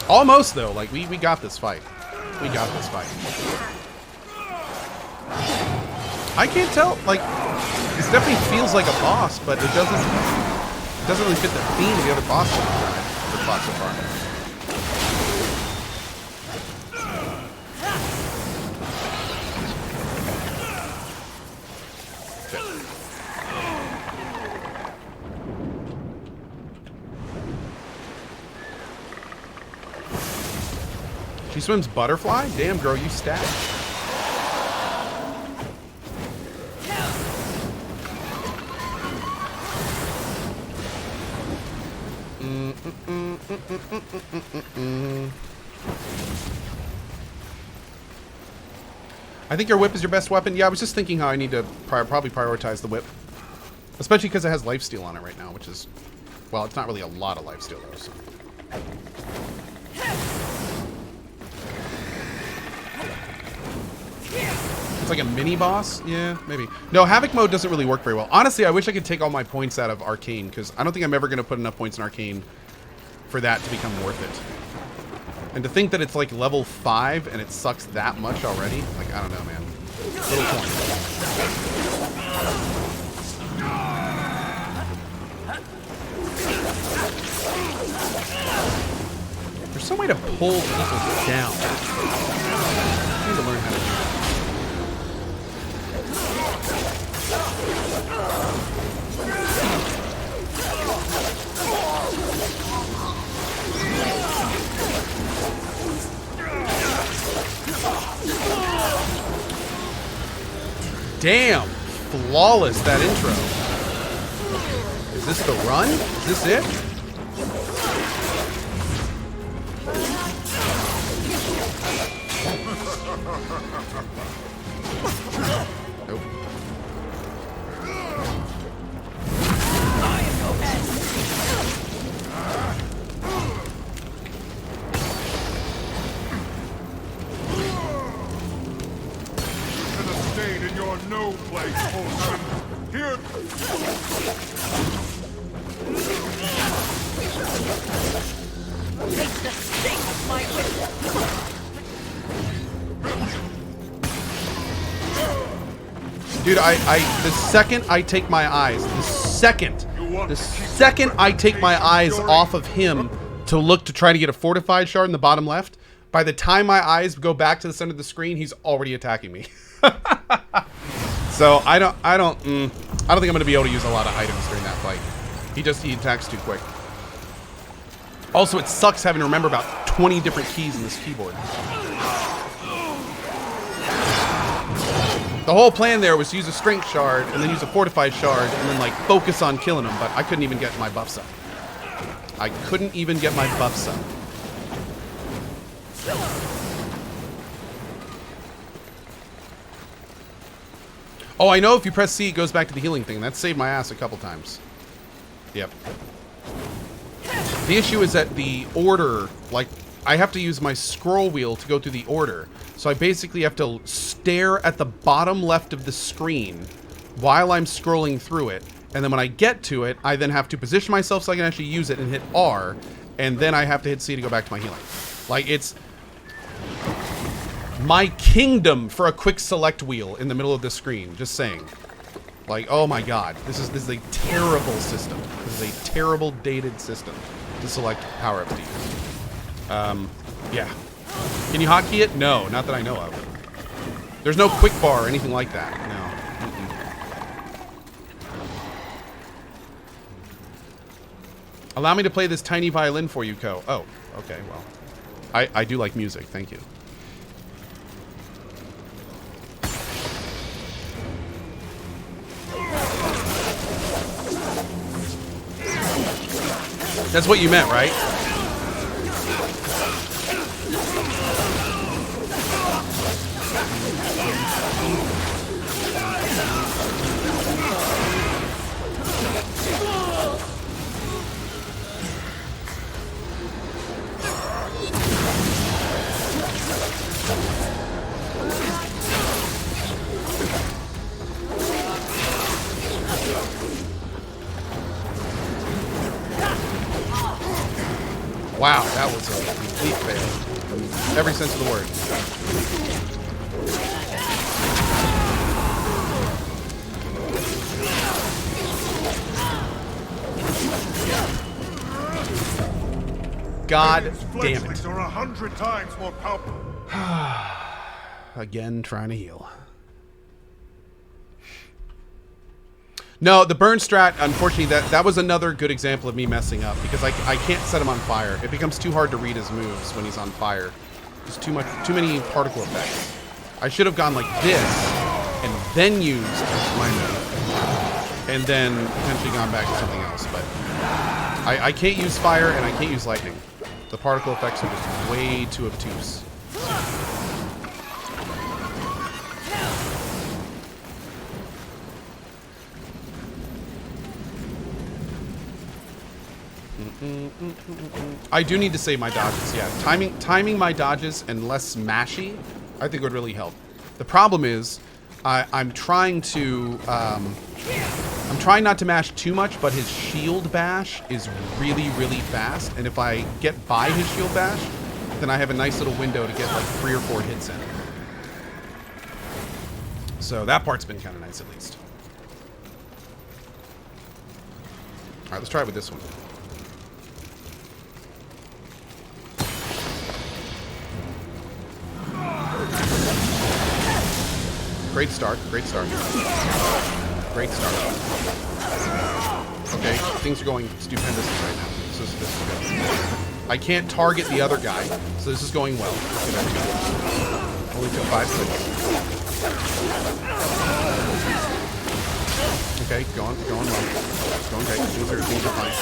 Almost, though. Like, we got this fight. We got this fight. I can't tell. Like, this definitely feels like a boss, but it doesn't really fit the theme of the other bosses we've fought so far. She swims butterfly? Damn, girl, you stat. I think your whip is your best weapon. Yeah, I was just thinking how I need to probably prioritize the whip. Especially because it has lifesteal on it right now, which is... Well, it's not really a lot of lifesteal, though, so... It's like a mini-boss? Yeah, maybe. No, Havoc mode doesn't really work very well. Honestly, I wish I could take all my points out of Arcane, because I don't think I'm ever going to put enough points in Arcane for that to become worth it. And to think that it's like level 5 and it sucks that much already? Like, I don't know, man. Little point. There's some way to pull people down. I need to learn how to do that. Damn! Flawless, that intro. Is this the run? Is this it? Nope. No place, Vulgrim. Here. Take the sting of my whip. Dude, the second I take my eyes, the second I take my eyes off of him to look to try to get a fortified shard in the bottom left, by the time my eyes go back to the center of the screen, he's already attacking me. So I don't think I'm gonna be able to use a lot of items during that fight. He attacks too quick. Also, it sucks having to remember about 20 different keys in this keyboard. The whole plan there was to use a strength shard and then use a fortified shard and then like focus on killing him, but I couldn't even get my buffs up. I couldn't even get my buffs up. Oh, I know if you press C, it goes back to the healing thing. That saved my ass a couple times. Yep. The issue is that the order, like, I have to use my scroll wheel to go through the order. So I basically have to stare at the bottom left of the screen while I'm scrolling through it. And then when I get to it, I then have to position myself so I can actually use it and hit R. And then I have to hit C to go back to my healing. Like, it's... my kingdom for a quick select wheel in the middle of the screen. Just saying. Like, oh my god. This is a terrible system. This is a terrible dated system to select power-ups to use. Yeah. Can you hotkey it? No, not that I know of. There's no quick bar or anything like that. No. Allow me to play this tiny violin for you, Ko. Oh, okay, well. I do like music, thank you. That's what you meant, right? Wow, that was a complete fail. In every sense of the word. God damn it. Fledglings are 100 times more powerful. Again, trying to heal. No, the burn strat, unfortunately, that was another good example of me messing up because I can't set him on fire. It becomes too hard to read his moves when he's on fire. There's too many particle effects. I should have gone like this and then used my move and then potentially gone back to something else. But I can't use fire and I can't use lightning. The particle effects are just way too obtuse. I do need to save my dodges, yeah. Timing my dodges and less mashy, I think would really help. The problem is, I'm trying not to mash too much, but his shield bash is really, really fast. And if I get by his shield bash, then I have a nice little window to get like 3 or 4 hits in. So that part's been kind of nice at least. All right, let's try it with this one. Great start, great start. Great start. Okay, things are going stupendous right now. This is good. I can't target the other guy, so this is going well. Only took 5 seconds. Okay, going well. Going great. Things are fine.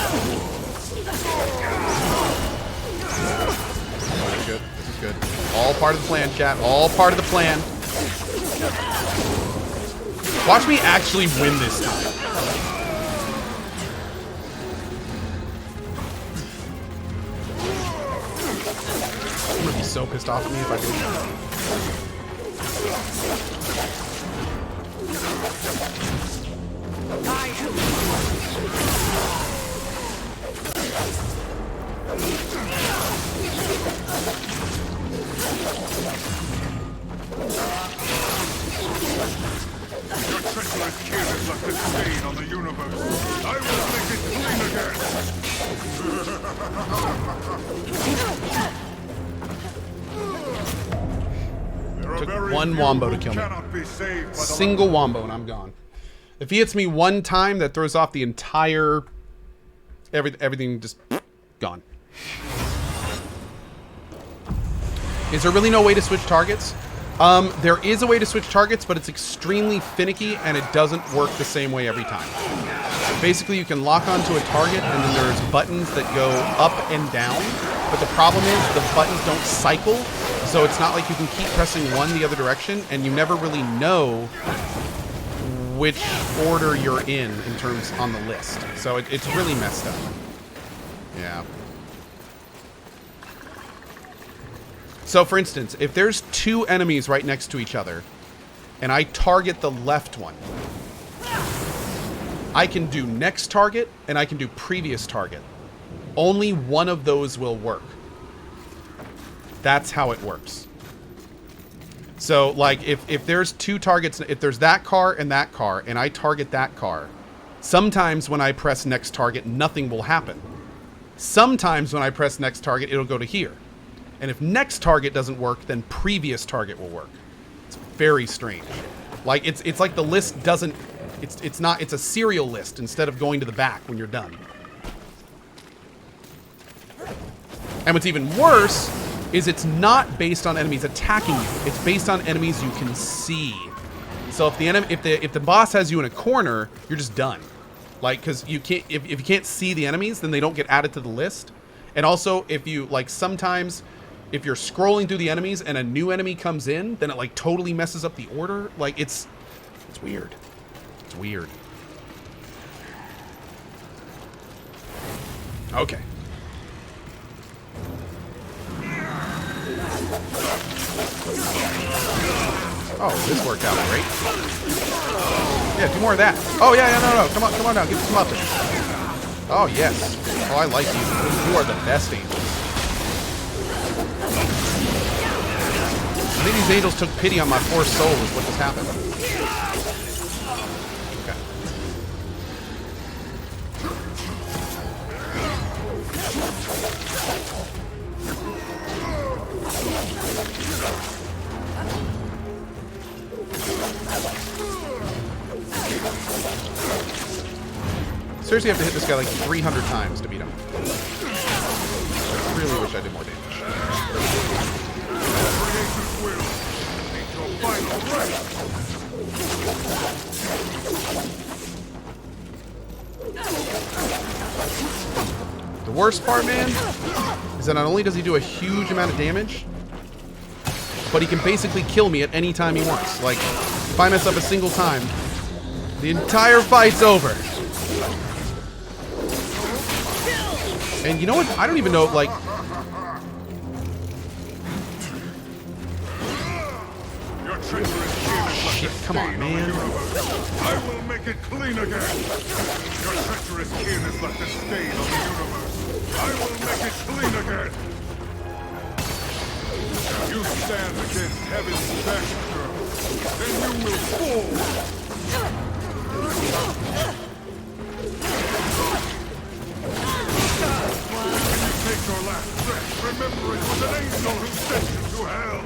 This is good. This is good. All part of the plan, chat. All part of the plan. Watch me actually win this time. I'm gonna be so pissed off at me if I do. Your treacherous kid has left a stain on the universe. I will make it clean again. Took one wombo to kill me. Single wombo and I'm gone. If he hits me one time, that throws off the entire... Everything just... gone. Is there really no way to switch targets? There is a way to switch targets, but it's extremely finicky and it doesn't work the same way every time. Basically, you can lock onto a target and then there's buttons that go up and down. But the problem is the buttons don't cycle, so it's not like you can keep pressing one the other direction and you never really know which order you're in terms on the list. So it's really messed up. Yeah. So for instance, if there's 2 enemies right next to each other and I target the left one, I can do next target and I can do previous target. Only one of those will work. That's how it works. So like if there's 2 targets, if there's that car and I target that car, sometimes when I press next target, nothing will happen. Sometimes when I press next target, it'll go to here. And if next target doesn't work, then previous target will work. It's very strange. Like it's like the list doesn't, it's a serial list instead of going to the back when you're done. And what's even worse is it's not based on enemies attacking you. It's based on enemies you can see. So if the enemy, if the boss has you in a corner, you're just done. Like, because you can't, if you can't see the enemies, then they don't get added to the list. And also, if you like, sometimes if you're scrolling through the enemies and a new enemy comes in, then it like totally messes up the order. Like it's weird. It's weird. Okay. Oh, this worked out great. Yeah, do more of that. Oh yeah, no. Come on now, get some up. Oh yes. Oh, I like you. You are the best angels. I think these angels took pity on my poor soul is what just happened. Okay. Seriously, I have to hit this guy like 300 times to beat him. I really wish I did more damage. The worst part, man, is that not only does he do a huge amount of damage, but he can basically kill me at any time he wants. Like, if I mess up a single time, the entire fight's over. And you know what? I don't even know, like... Shit, come on, man. I will make it clean again. Your treacherous kin has left a stain on the universe. I will make it clean again. You stand against heaven's master, then you will fall. When you take your last breath, remember it was an angel who sent you to hell.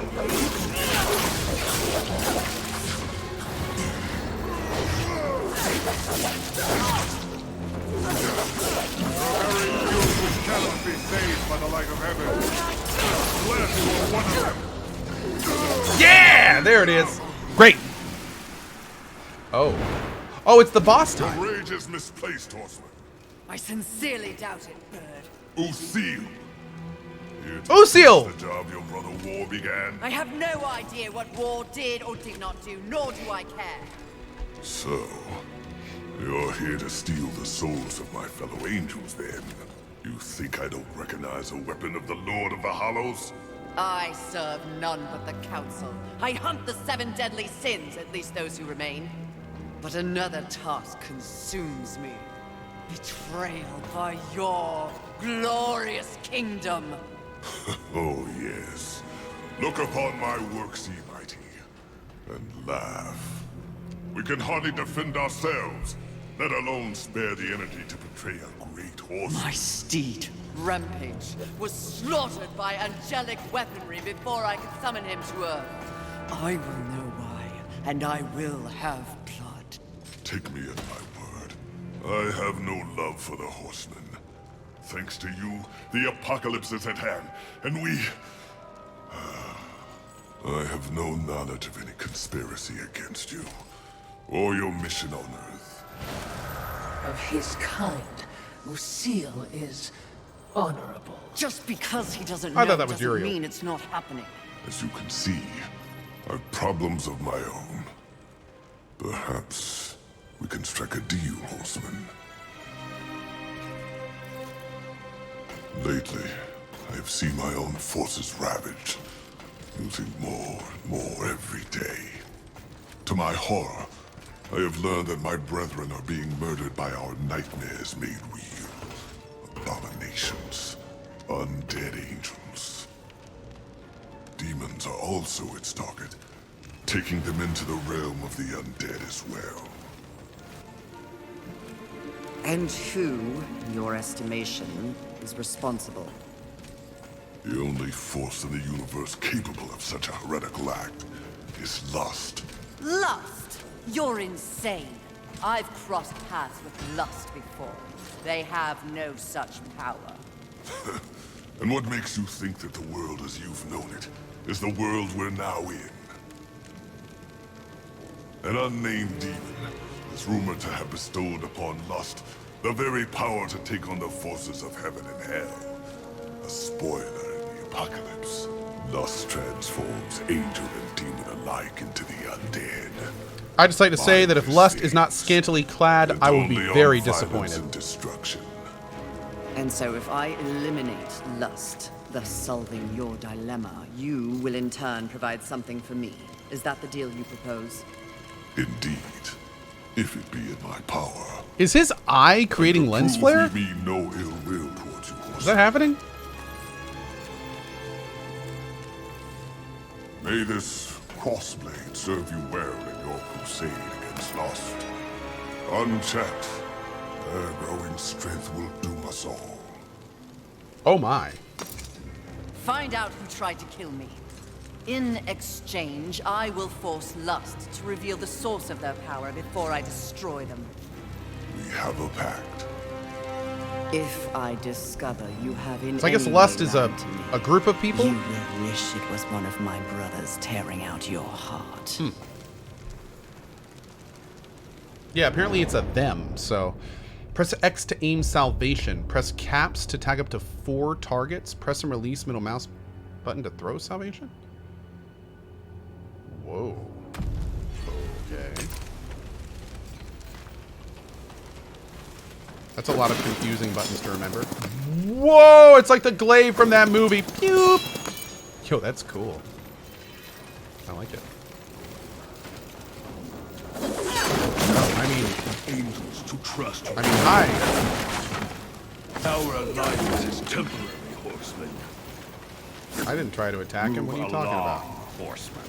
Cannot be saved by the light of heaven. Bless one of them. Yeah! There it is. Great. Oh. Oh, it's the boss Your time. rage is misplaced, Horseman. I sincerely doubt it, Bird. Usil. Usil! The job your brother War began. I have no idea what war did or did not do, nor do I care. So, you're here to steal the souls of my fellow angels, then? You think I don't recognize a weapon of the Lord of the Hollows? I serve none but the Council. I hunt the 7 deadly sins, at least those who remain. But another task consumes me. Betrayal by your glorious kingdom. Oh, yes. Look upon my works, ye mighty, and laugh. We can hardly defend ourselves, let alone spare the energy to betray a great horse. My steed, Rampage, was slaughtered by angelic weaponry before I could summon him to Earth. I will know why, and I will have blood. Take me at my word. I have no love for the horsemen. Thanks to you, the apocalypse is at hand, and we... I have no knowledge of any conspiracy against you, or your mission on Earth. Of his kind, Usil is honorable. Just because he doesn't I know thought that was doesn't Uriel. mean it's not happening. As you can see, I've problems of my own. Perhaps we can strike a deal, Horseman. Lately, I have seen my own forces ravaged, losing more and more every day. To my horror, I have learned that my brethren are being murdered by our nightmares made real. Abominations, undead angels. Demons are also its target, taking them into the realm of the undead as well. And who, in your estimation, is responsible? The only force in the universe capable of such a heretical act is lust. Lust? You're insane. I've crossed paths with lust before. They have no such power. And what makes you think that the world as you've known it is the world we're now in? An unnamed demon is rumored to have bestowed upon lust the very power to take on the forces of heaven and hell. A spoiler in the apocalypse. Lust transforms angel and demon alike into the undead. I'd just like to say that if Lust is not scantily clad, I will be very disappointed. And destruction. And so if I eliminate lust, thus solving your dilemma, you will in turn provide something for me. Is that the deal you propose? Indeed. If it be in my power. Is his eye creating lens flare? We mean no ill will towards you, Is that happening? May this crossblade serve you well in your crusade against Lost. Unchecked, their growing strength will doom us all. Oh my. Find out who tried to kill me. In exchange, I will force Lust to reveal the source of their power before I destroy them. We have a pact. If I discover you have in So I guess any Lust way is lied to me, a group of people? you will wish it was one of my brothers tearing out your heart. Yeah, apparently it's a them, so... Press X to aim salvation. Press caps to tag up to 4 targets. Press and release middle mouse button to throw salvation? Whoa. Okay. That's a lot of confusing buttons to remember. Whoa! It's like the glaive from that movie. Pew! Yo, that's cool. I like it. I mean... Angels to trust. I mean, hi. Our alliance is temporary, horseman. I didn't try to attack him. What are you talking about? Horseman.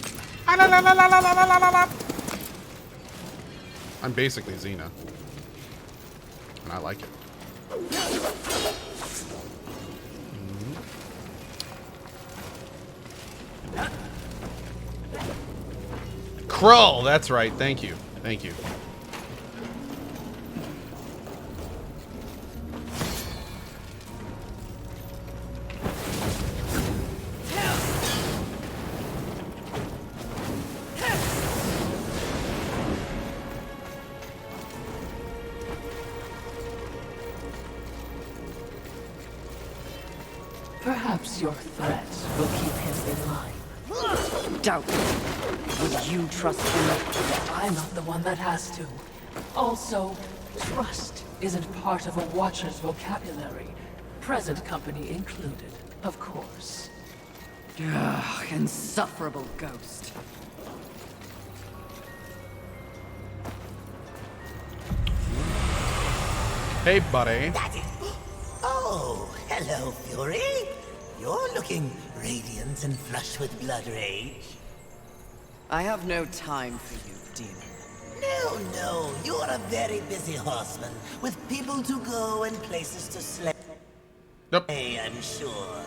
I'm basically Xena. And I like it. Krull, that's right. Thank you. Thank you. Perhaps your threat will keep him in line. Doubt it. Would you trust him? I'm not the one that has to. Also, trust isn't part of a Watcher's vocabulary. Present company included, of course. Ugh, insufferable ghost. Hey, buddy. That is... Oh, hello, Fury. You're looking radiant and flush with blood rage. I have no time for you, demon. No, you're a very busy horseman, with people to go and places to slay, Nope. I'm sure.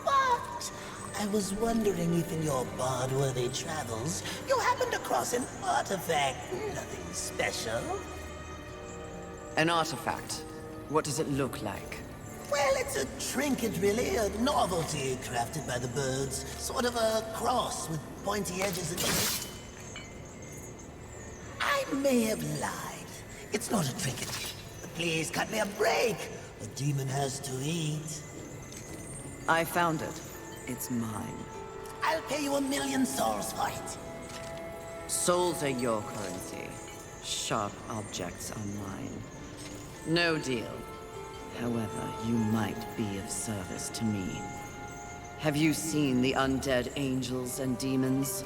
But I was wondering if in your bard-worthy travels, you happened across an artifact. Nothing special. An artifact. What does it look like? Well, it's a trinket, really. A novelty crafted by the birds. Sort of a cross with pointy edges and... I may have lied. It's not a trinket. But please cut me a break. A demon has to eat. I found it. It's mine. I'll pay you 1,000,000 souls for it. Souls are your currency. Sharp objects are mine. No deal. However, you might be of service to me. Have you seen the undead angels and demons?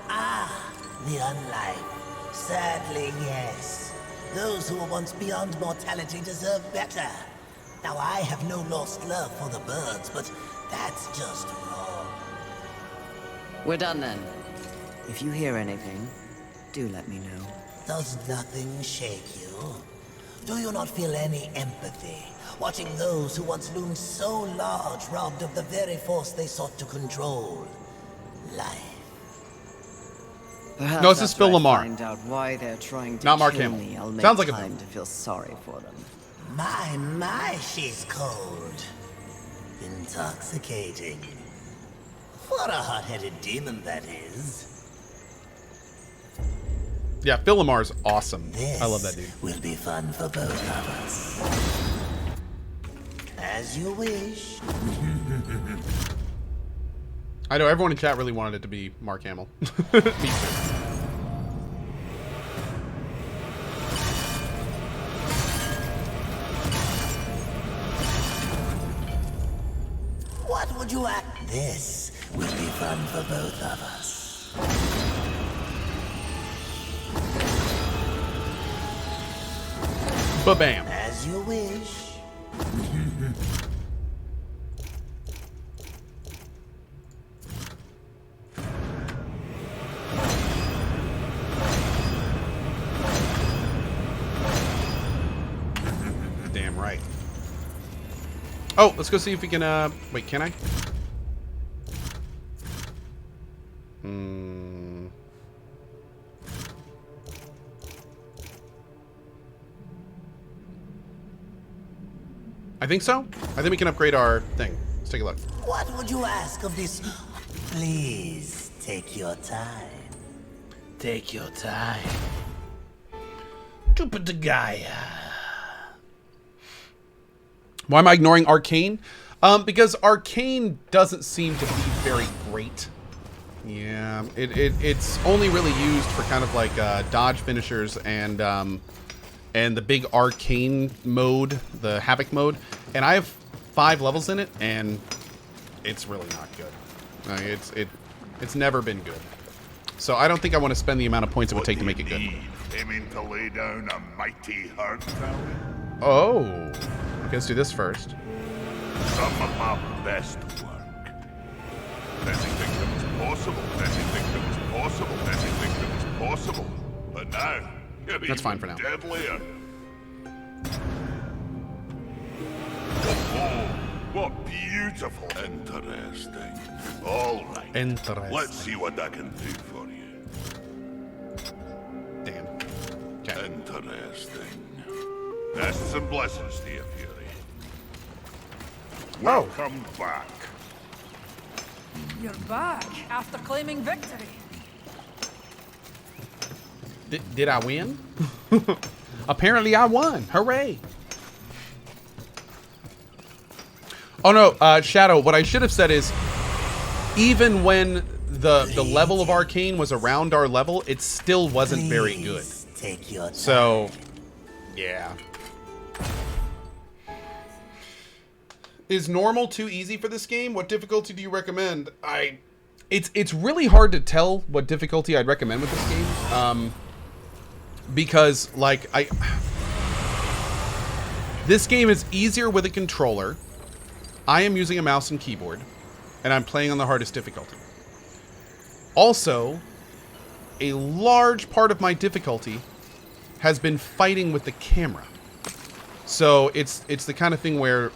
Ah, the unlife. Sadly, yes. Those who were once beyond mortality deserve better. Now, I have no lost love for the birds, but that's just wrong. We're done then. If you hear anything, do let me know. Does nothing shake you? Do you not feel any empathy, watching those who once loomed so large robbed of the very force they sought to control? Life. Perhaps No, this is after Phil I Lamar. find out why they're trying to Not Mark kill Hamill. me, I'll make Sounds like a time Phil. to feel sorry for them. My, she's cold. Intoxicating. What a hot-headed demon that is. Yeah, Phil Lamar's awesome. This I love that dude. will be fun for both of us. As you wish. I know everyone in chat really wanted it to be Mark Hamill. Me too. What would you act? This will be fun for both of us. Ba-bam. As you wish. Oh, let's go see if we can, wait, can I? I think so. I think we can upgrade our thing. Let's take a look. What would you ask of this? Please take your time. Take your time. Jupiter Gaia. Why am I ignoring Arcane? Because Arcane doesn't seem to be very great. Yeah, it's only really used for kind of like dodge finishers and the big Arcane mode, the Havoc mode. And I have 5 levels in it, and it's really not good. It's never been good. So I don't think I want to spend the amount of points it would take to make it good. Aiming to lay down a mighty hard tower? Oh, okay, let's do this first. Some of my best work. Anything that was possible, anything that was possible, anything that was possible. But now, you're That's fine for now. Deadlier. Oh, what beautiful. Interesting. All right. Interesting. Let's see what I can do for you. Damn. Okay. Interesting. Nests and blessings to you, Fury. Oh. Welcome back. You're back after claiming victory. Did I win? Apparently I won. Hooray. Oh no, Shadow, what I should have said is, even when the level of Arcane was around our level, it still wasn't very good. Take your time. So, yeah. Is normal too easy for this game? What difficulty do you recommend? It's really hard to tell what difficulty I'd recommend with this game. Because, like, this game is easier with a controller. I am using a mouse and keyboard, and I'm playing on the hardest difficulty. Also, a large part of my difficulty has been fighting with the camera. So it's the kind of thing where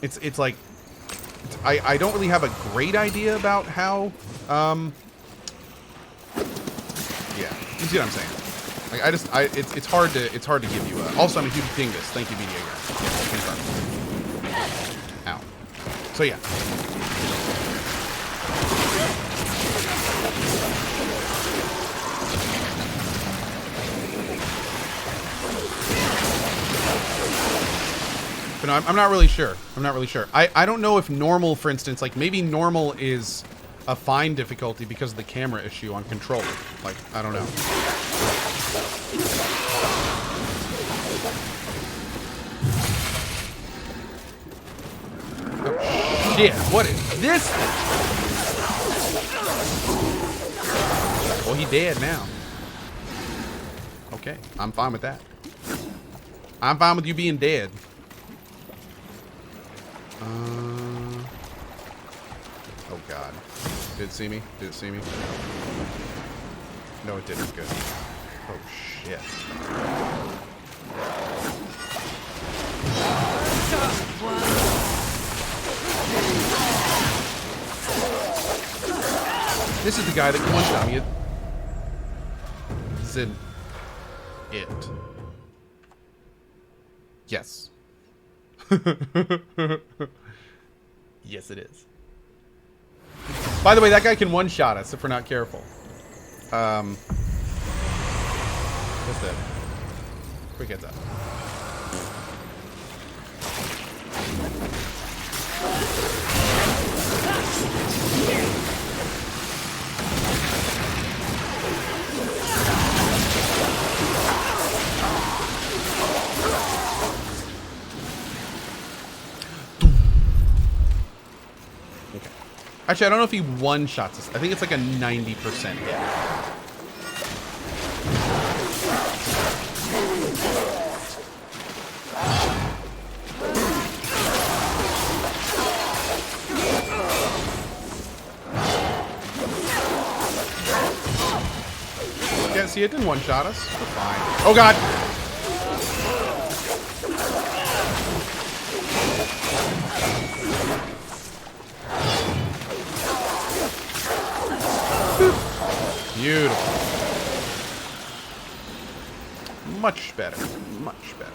it's like I don't really have a great idea about how yeah, you see what I'm saying? Like it's hard to give you a, also I'm a huge dingus. Thank you, media guy. Yeah, ow. So yeah. But no, I'm not really sure. I'm not really sure. I don't know if normal, for instance, like maybe normal is a fine difficulty because of the camera issue on controller. Like, I don't know. Oh, shit, what is this? Well, he dead now. Okay, I'm fine with that. I'm fine with you being dead. Oh god. Did it see me? Did it see me? No, it didn't. Good. Oh shit. This is the guy that can one-shot me. This is it. Yes. Yes, it is. By the way, that guy can one-shot us if we're not careful. What's that? Quick heads up. Actually, I don't know if he one-shots us. I think it's like a 90% hit. Yeah, see, it didn't one-shot us. We're fine. Oh, God! Beautiful. Much better. Much better.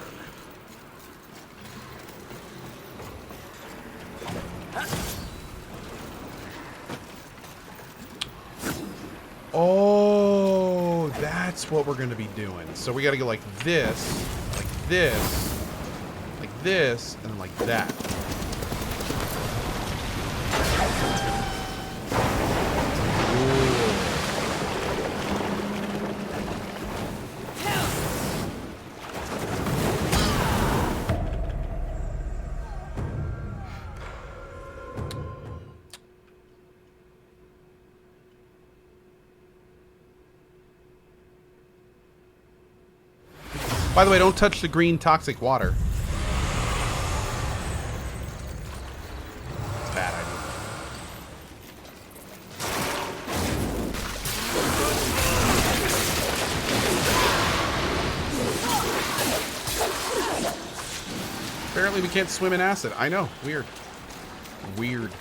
Oh, that's what we're going to be doing. So we got to go like this, like this, like this, and then like that. By the way, don't touch the green toxic water. It's a bad idea. Apparently we can't swim in acid. I know. Weird. Weird.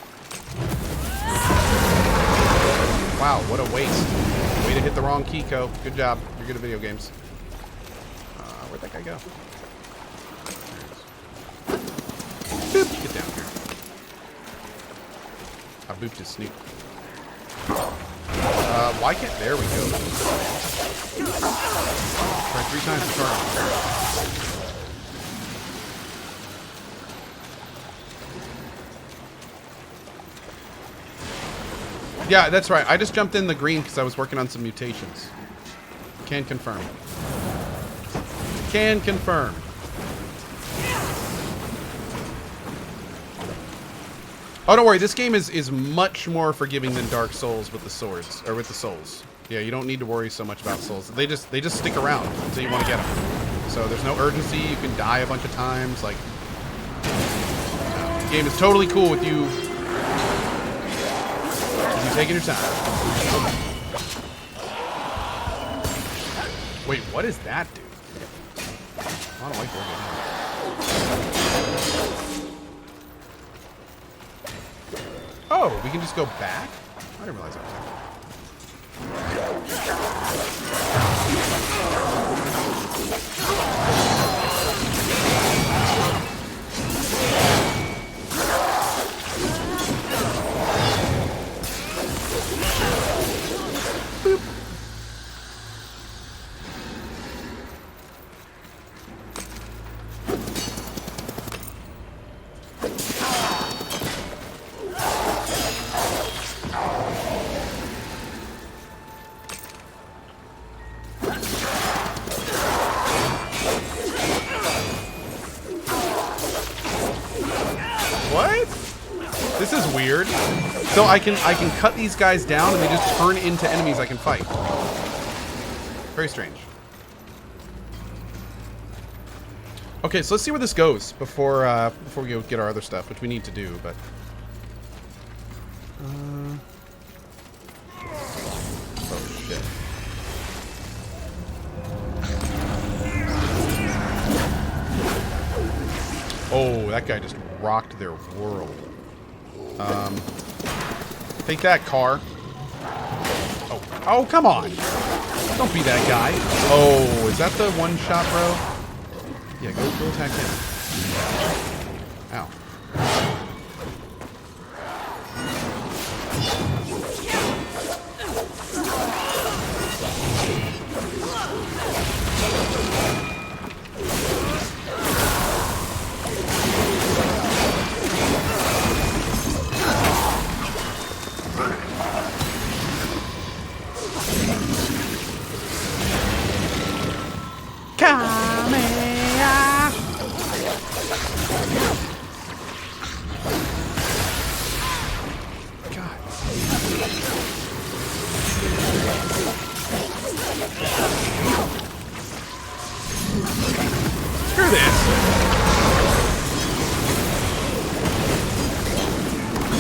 Wow, what a waste. Way to hit the wrong key, Co. Good job. You're good at video games. Where'd that guy go? Boop! Get down here. I booped his snoot. Why can't... There we go. Try 3 times to charge. Yeah, that's right. I just jumped in the green because I was working on some mutations. Can confirm. Can confirm. Oh, don't worry. This game is much more forgiving than Dark Souls with the swords or with the souls. Yeah, you don't need to worry so much about souls. They just stick around until you want to get them. So there's no urgency. You can die a bunch of times. Like, the game is totally cool with you. With you taking your time. Wait, what is that, dude? I don't like working. Oh, we can just go back? I didn't realize that was Boop. This is weird. So I can cut these guys down and they just turn into enemies I can fight. Very strange. Okay, so let's see where this goes before we go get our other stuff, which we need to do, but oh shit. Oh, that guy just rocked their world. Take that, car. Oh, come on. Don't be that guy. Oh, is that the one shot, bro? Yeah, go attack him. Ow. Screw this.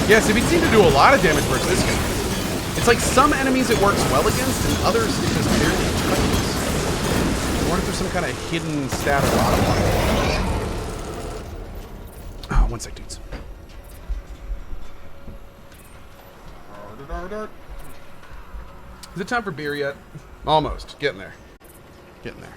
Yeah, so we seem to do a lot of damage versus this guy. It's like some enemies it works well against, and others it just barely touches. I wonder if there's some kind of hidden stat or bottom line. Oh, one sec, dudes. Is it time for beer yet? Almost. Getting there. Getting there.